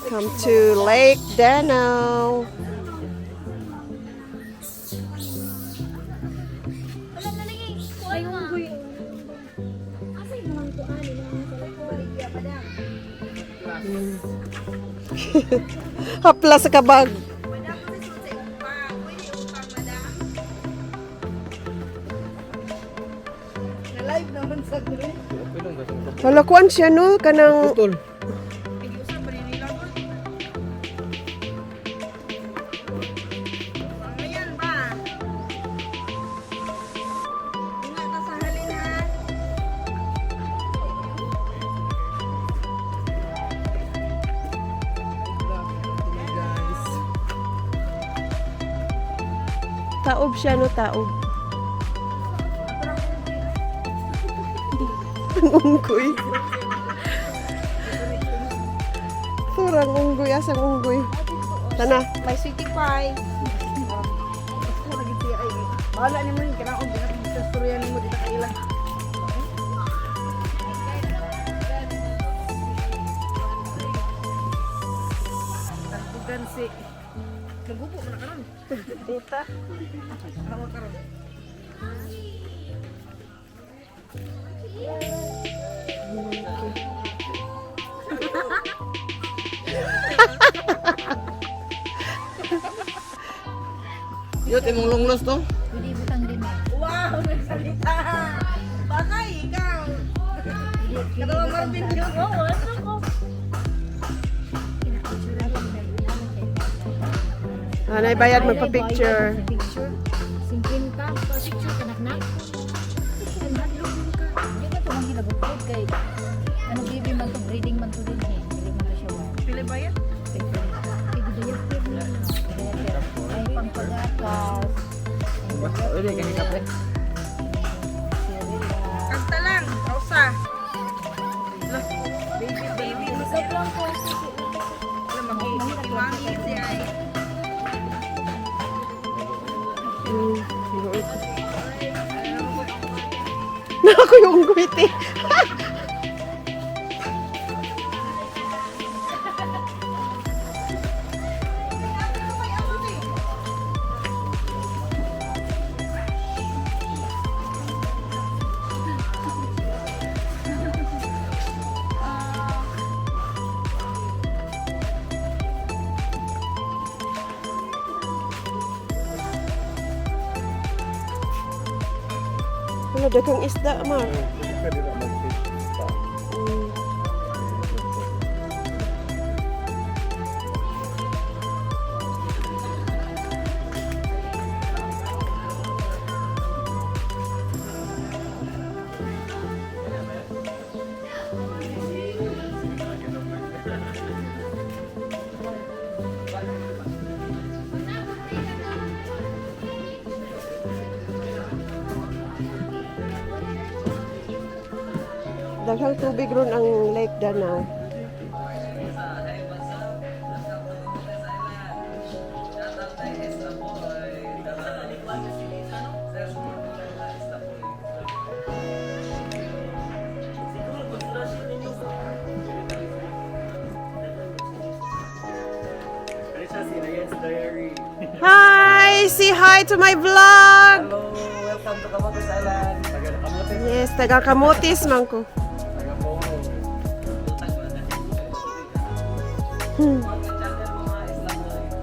Welcome to Lake Danao. Hapla sa kabag. Live naman sa group. Halakuan siya no kanang Putol. Ayan ba? Ingat ka sa halin ha. taob siya no taob. Ang unggoy. Turang unggoy, asang unggoy. Tana. May sweetie pie. Bahala ni mo yung kinaon. Sa storya ni mo dito kaila. Nagbugan si... Nagupo mo na karon. Dita. Hawa karon. Yot, imong longlos to? Wow! Nagsalita! Bakay, ikaw! Katawa Marvin yun. Oo, ano ko? Anay bayad magpa-picture. Picture. Simpleng ka. Picture ka nak. Hindi ba ito mang hilabot kay ano baby man to breeding man to din eh. Hindi man to siya. Pili ba yan? Ay pampagatas. Uy, kani kape. Kasta lang, kausa. Baby, Isap lang po. Mangi si ay. Ako yung unggoy te. Wala daghang isda, Mark. Daghang tubig ron ang Lake Danao. Hi! Say hi to my vlog! Hello, welcome to Camotes Island. Taga Camotes. Yes, taga Camotes man ko. Taga Poro.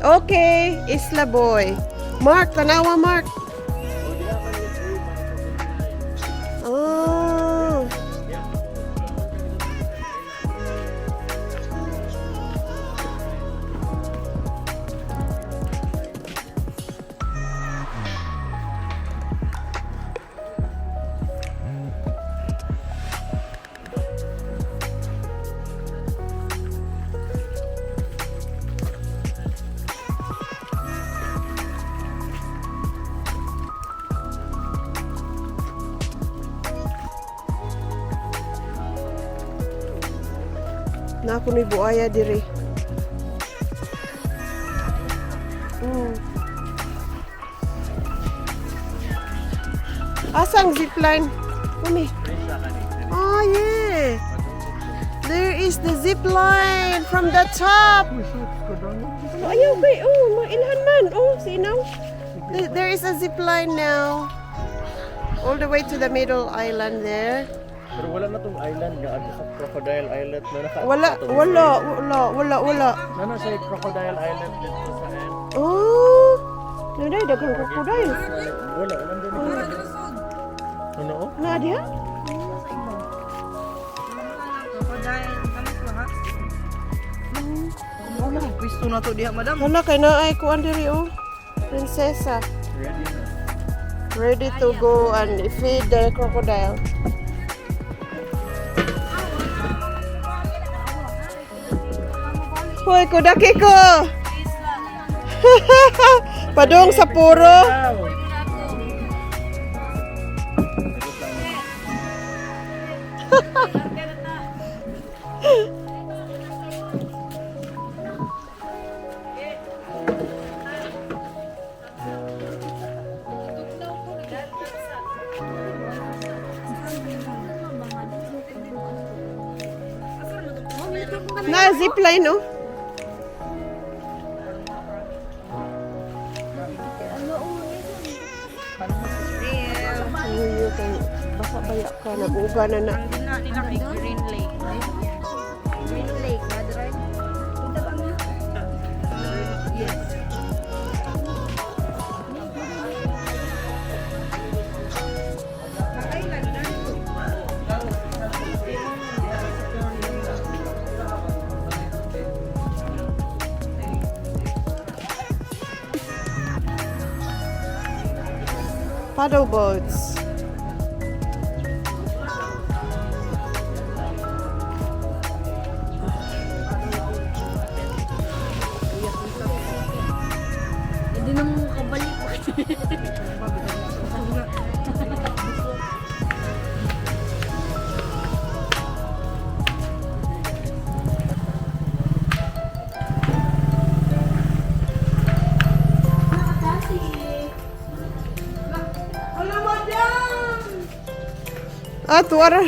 Okay, Isla Boy. Mark, tanawa Mark. Oh. Na ako ni buaya diri. Asang zipline? Kumi. Oh, yeah. There is the zip line from the top. Ayaw ba? Oh, mailhan man. Oh, sinaw. There is a zip line now. All the way to the middle island there. Pero wala na tong island nga ano sa Crocodile Island na naka. Wala. Nana sa Crocodile Island dito sa end. Oh, naday daghang crocodile. Wala nandun. Ano oh? Na dia? Wala ang pwesto na to diha, madam. Hala kay naay ko andiri oh. Prinsesa. Ready na. Ready to go and feed the crocodile. Hoy, kudaki ko! Padong sa puro. Na zipline no? Ay, kay basa baya ka nabuga na na. Nila kay Green Lake. Green Lake, right? Kita ba nga? Yes. Paddle boats. Hindi na mo makabalik. Ah, tuwara.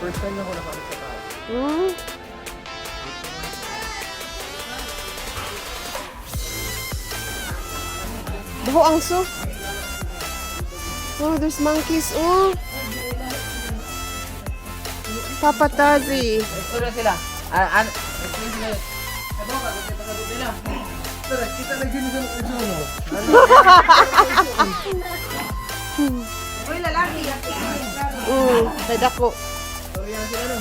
First time na ako nakakita sa tao. Baho ang so. Oh, there's monkeys. Oh. Papatazi. Ito na sila. Explain sila. Ito ka, gusto ka dito nila. Tara, kita na gini sa ito mo. Uy, lalaki. Kay dako. Sorry na sila no.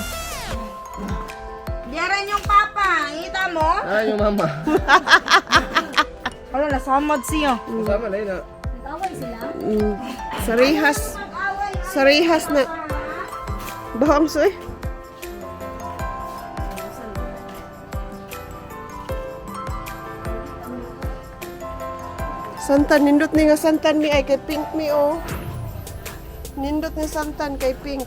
Diyaran yung papa. Kita mo? Ah, yung mama. Wala, nasamad siya. Kasama na yun ah. Nag-away sila? Sarihas. Sarihas na. Baho ang so eh. Santan, nindot ni nga santan mi ay kay pink mi oh. Nindot ni santan kay pink.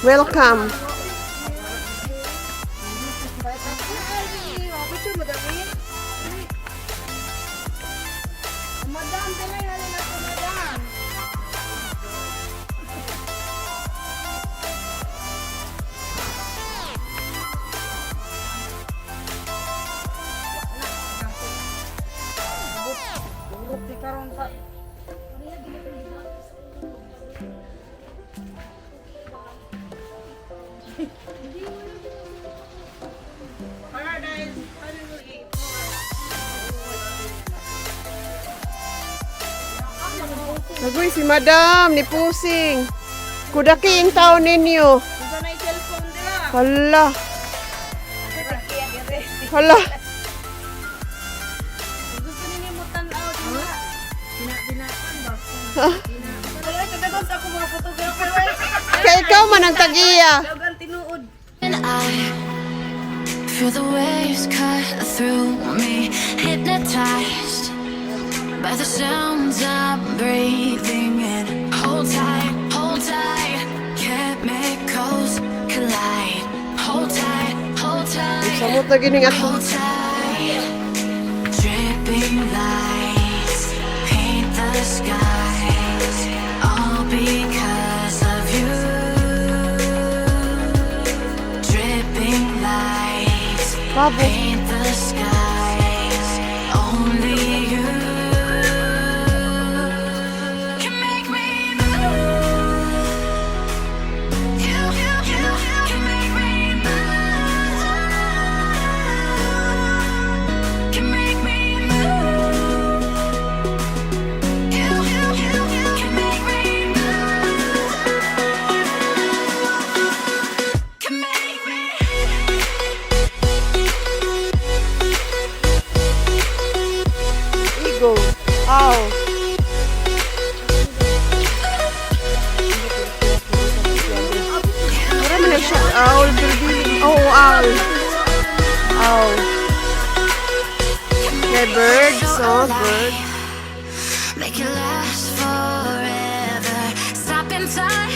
Welcome. Madam, dala na rin ako, madam. Di karon sa Paradise, ano yung eat? Nagoy si Madam ni Pusing. Kudaki yung taon ninyo. Gusto na yung cellphone nila. Hala. Hala. Gusto ninyo mo tanaw nila. Binatan ba? Wala ka dagon sa ako mga photographer. Kaya ikaw man ang tagiya. Dagan tinuod. And I feel the waves cut through me, hypnotized by the sounds I'm breathing in. Hold tight, chemicals collide. Hold tight, Samot na gining ako. hold tight. Dripping lights paint the skies, all because of you. Dripping lights Babo. paint the skies, only you can make me move. You can make me move. Can make me move. You can make me move. Can make me. Eagle. Ow. Mura man na siya. Owl. Oh, owl. Owl. Okay, birds. Oh, birds. Make it last forever. Stop in time.